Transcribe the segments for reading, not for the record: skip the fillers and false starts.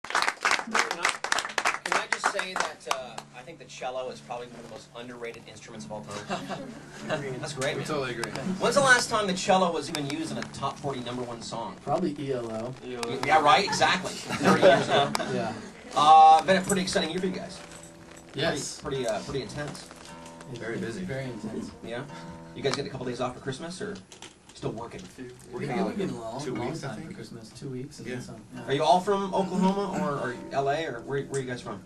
Can I just say that I think the cello is probably one of the most underrated instruments of all time? That's great, man. I totally agree. When's the last time the cello was even used in a top 40 #1 song? Probably ELO. Yeah, right, exactly. 30 years ago. Yeah. Been a pretty exciting year for you guys. Yes. Pretty intense. Very busy. Very intense. Yeah. You guys get a couple days off for Christmas, or still working? We're getting a long 2 weeks, time I think. for Christmas. 2 weeks. Yeah. Are you all from Oklahoma or LA, or where are you guys from?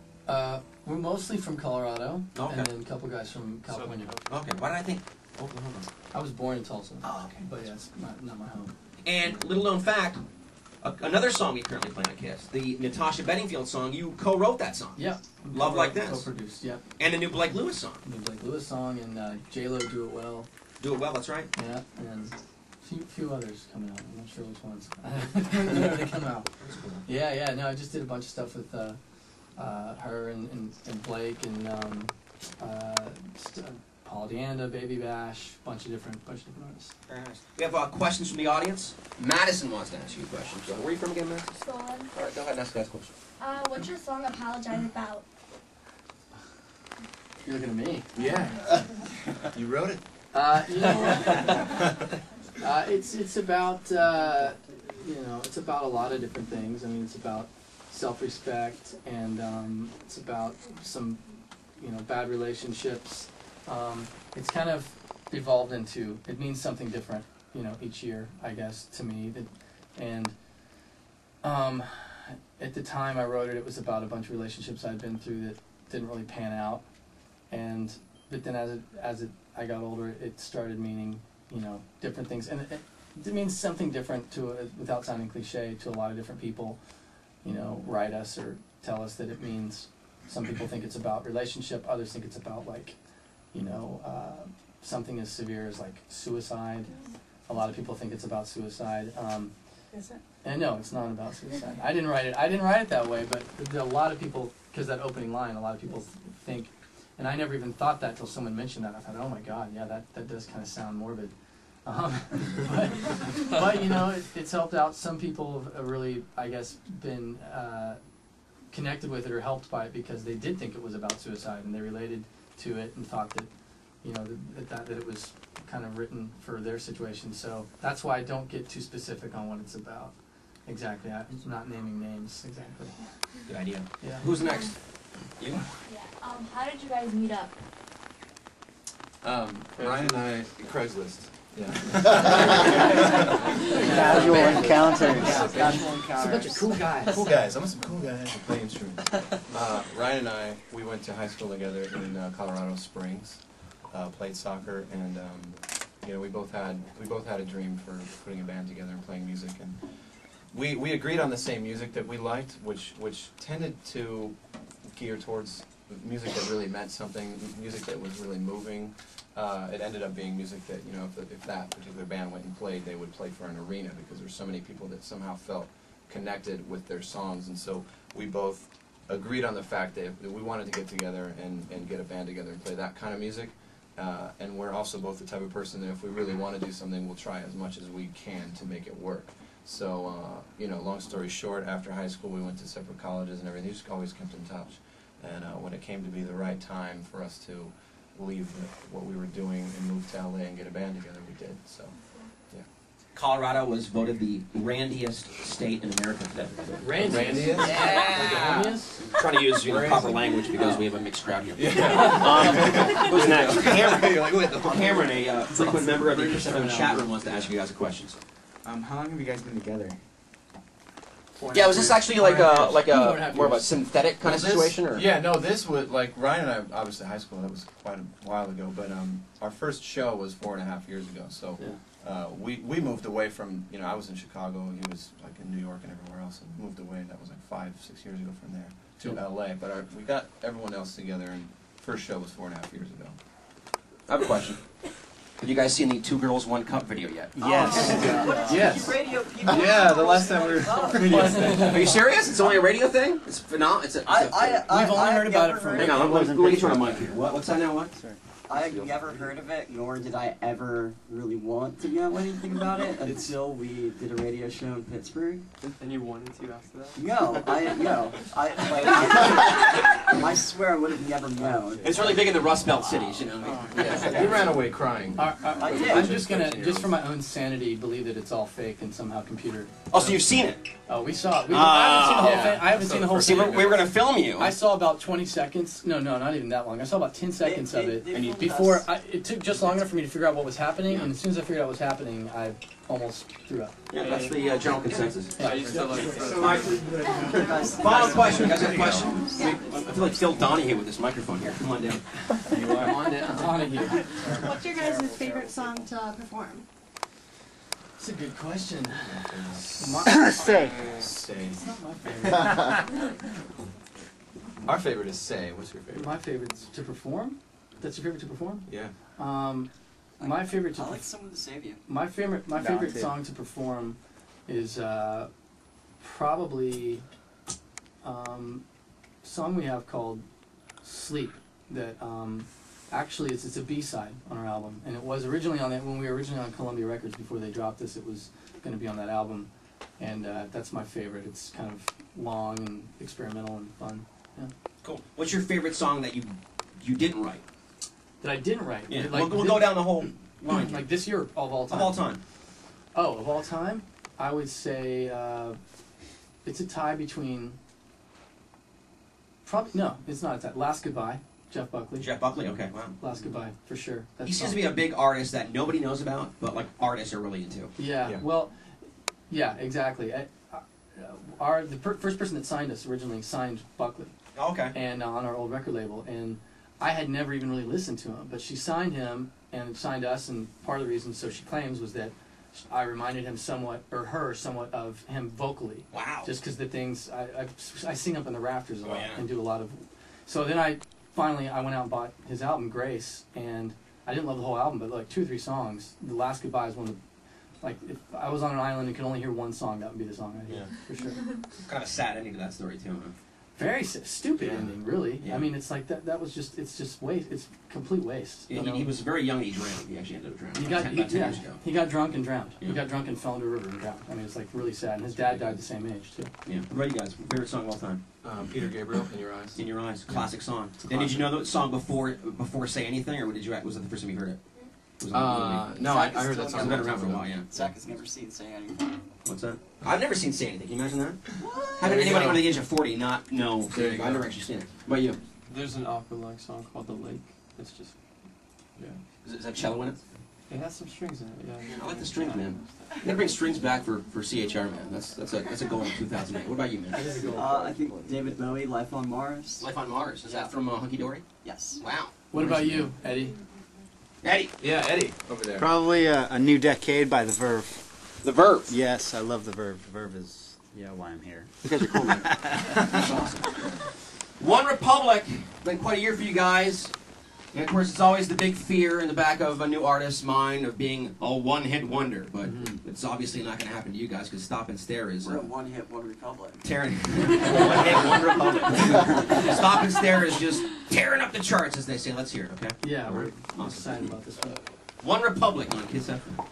We're mostly from Colorado, Okay. and then a couple guys from California. Okay. Why did I think Oklahoma? I was born in Tulsa. Oh, okay. But yeah, it's not my home. And little known fact, another song we currently play on Kiss, the Natasha Bedingfield song, you co-wrote that song. Yeah. Love Like This. Co-produced, yep. And the new Blake Lewis song. New Blake Lewis song, and J-Lo Do It Well. Do It Well, that's right. Yeah, and a few others coming out. I'm not sure which ones. Whenever they come out. That's cool. Yeah, no, I just did a bunch of stuff with her and Blake and Paul Deanda, Baby Bash, bunch of different artists. Very nice. We have questions from the audience. Madison wants to ask you a question. So where are you from again, Madison? Scotland. All right, go ahead and ask that question. What's your song Apologize about? You're looking at me. Yeah. You wrote it. You know, it's about it's about a lot of different things. I mean, it's about self-respect, and it's about some bad relationships. It's kind of evolved into, it means something different each year, I guess, to me. And at the time I wrote it, it was about a bunch of relationships I'd been through that didn't really pan out. But then as I got older, it started meaning different things, and it means something different without sounding cliche, to a lot of different people. Write us or tell us that it means. Some people think it's about relationship, others think it's about something as severe as like suicide. A lot of people think it's about suicide. Is it? And no, it's not about suicide. I didn't write it that way, but a lot of people, because that opening line, a lot of people think, and I never even thought that till someone mentioned that. I thought, oh my God, yeah, that does kind of sound morbid. But it's helped out. Some people have really, I guess, been connected with it or helped by it because they did think it was about suicide, and they related to it and thought that that it was kind of written for their situation. So that's why I don't get too specific on what it's about. Exactly. I'm not naming names exactly. Good idea. Yeah. Who's next? You? Yeah. How did you guys meet up? Ryan and I, Craigslist. Yeah. Casual encounters. Casual encounters. It's a bunch of cool guys. Cool guys. I'm some cool guys who play instruments. Ryan and I, we went to high school together in Colorado Springs. Played soccer, and we both had a dream for putting a band together and playing music, and we agreed on the same music that we liked, which tended to gear towards music that really meant something, music that was really moving. It ended up being music that if that particular band went and played, they would play for an arena, because there's so many people that somehow felt connected with their songs, and so we both agreed on the fact that we wanted to get together and get a band together and play that kind of music. And we're also both the type of person that if we really want to do something, we'll try as much as we can to make it work. So, long story short, after high school we went to separate colleges and everything. We just always kept in touch. And when it came to be the right time for us to leave what we were doing and move to LA and get a band together, we did. So, yeah. Colorado was voted the randiest state in America today. Randiest? Yeah. Randiest? Trying to use proper language because we have a mixed crowd here. Yeah. Who's next? Cameron, a frequent member of the Kiss FM chat room, wants to ask you guys a question. How long have you guys been together? Yeah, was this actually like a more of a synthetic kind of situation, or? Yeah, no, this was like Ryan and I, obviously high school. That was quite a while ago, but our first show was 4.5 years ago. So we moved away from I was in Chicago, he was like in New York and everywhere else, and moved away. That was like 5-6 years ago from there to LA. But we got everyone else together, and first show was 4.5 years ago. I have a question. Have you guys seen the 2 Girls, 1 Cup video yet? Yes. Yes. Radio people. Yeah, the last time we were radio. Are you serious? It's only a radio thing? It's phenomenal. We've only heard about it from. Hang on, let me get you on a mic here. What's that now? What? Sorry. I never heard of it, nor did I ever really want to know anything about it until we did a radio show in Pittsburgh. And you wanted to after that? I swear I would have never known. It's really big in the Rust Belt cities, you know. Yeah, you ran away crying. I did. I'm just gonna, just for my own sanity, believe that it's all fake and somehow computer. Oh, so you've seen it? Oh, we saw it. I haven't seen the whole thing. I haven't seen the whole See, thing. we were going to film you. I saw about 20 seconds. No, not even that long. I saw about 10 seconds of it. And Before it took just long enough for me to figure out what was happening, and as soon as I figured out what was happening, I almost threw up. Yeah, that's the general consensus. Yeah. I used to like Final question. You guys have a question? I feel like Phil Donahue with this microphone here. Come on down. You are on it. What's your guys' favorite song to perform? That's a good question. Say. Say. It's not my favorite. Our favorite is Say. What's your favorite? My favorite's to perform. That's your favorite to perform? Yeah. My favorite to I like someone to save you. my favorite song to perform is probably song we have called Sleep that actually it's a B-side on our album, and it was originally on that when we were originally on Columbia Records before they dropped this. It was going to be on that album, and that's my favorite. It's kind of long and experimental and fun. Yeah. Cool. What's your favorite song that you didn't write? That I didn't write. Yeah, Like, we'll go down the whole line. like this year of all time. Of all time. Oh, of all time, I would say it's a tie between. Probably no, it's not a tie. Last Goodbye, Jeff Buckley. Jeff Buckley. Okay, wow. Last Goodbye for sure. That's He seems to be a big artist that nobody knows about, but like artists are really into. Yeah. Yeah. Well, yeah, exactly. The first person that signed us originally signed Buckley, Oh, okay. and on our old record label, and I had never even really listened to him, but she signed him and signed us, and part of the reason, so she claims, was that I reminded him somewhat, or her somewhat, of him vocally. Wow. Just because the things, I sing up in the rafters a lot yeah. and do a lot of, so then I went out and bought his album, Grace, and I didn't love the whole album, but like 2 or 3 songs. The Last Goodbye is one of the, like, if I was on an island and could only hear one song, that would be the song I'd hear, for sure. Kind of a sad ending to that story too. Huh? Very stupid Yeah. ending, really. Yeah. I mean, it's like that was just, it's just waste, it's complete waste. Yeah, you know? he was very young. He drowned. He actually ended up drowning. He got, about 10 yeah, years ago. he got drunk and drowned. Yeah. He got drunk and fell into a river and drowned. I mean, it's like really sad. And his dad died the same age too. Yeah. What about you guys? Favorite song of all time? Peter Gabriel, In Your Eyes. In Your Eyes. Classic song. And did you know the song before Say Anything, or did you? Was that the first time you heard it? Was it No, I heard that It's song. been around for a while. Yeah. Zach has never seen Say Anything. What's that? I've never seen Say Anything. Can you imagine that? How did anybody under the age of 40 not know? There you go. I've never actually seen it. What about you? There's an opera-like song called The Lake. It's just, yeah. Is that cello in it? It has some strings in it, yeah. I like the strings, man. You gotta bring strings back for CHR, man. That's a goal in 2008. What about you, man? I think David Bowie, Life on Mars. Life on Mars. Is that from Hunky Dory? Yes. Wow. What about you, Eddie? Eddie. Yeah, Eddie, over there. Probably a New Decade by The Verve. The Verve. Yes, I love The Verve. The Verve is, why I'm here. You guys are cool, man. That's awesome. 1Republic. Been quite a year for you guys. And of course, it's always the big fear in the back of a new artist's mind of being a one-hit wonder. But it's obviously not going to happen to you guys because Stop and Stare is We're a one-hit, One Republic. tearing. One-hit, 1Republic. Stop and Stare is just tearing up the charts, as they say. Let's hear it, okay? Yeah, we're Awesome. excited about this one. 1Republic on Kiss FM.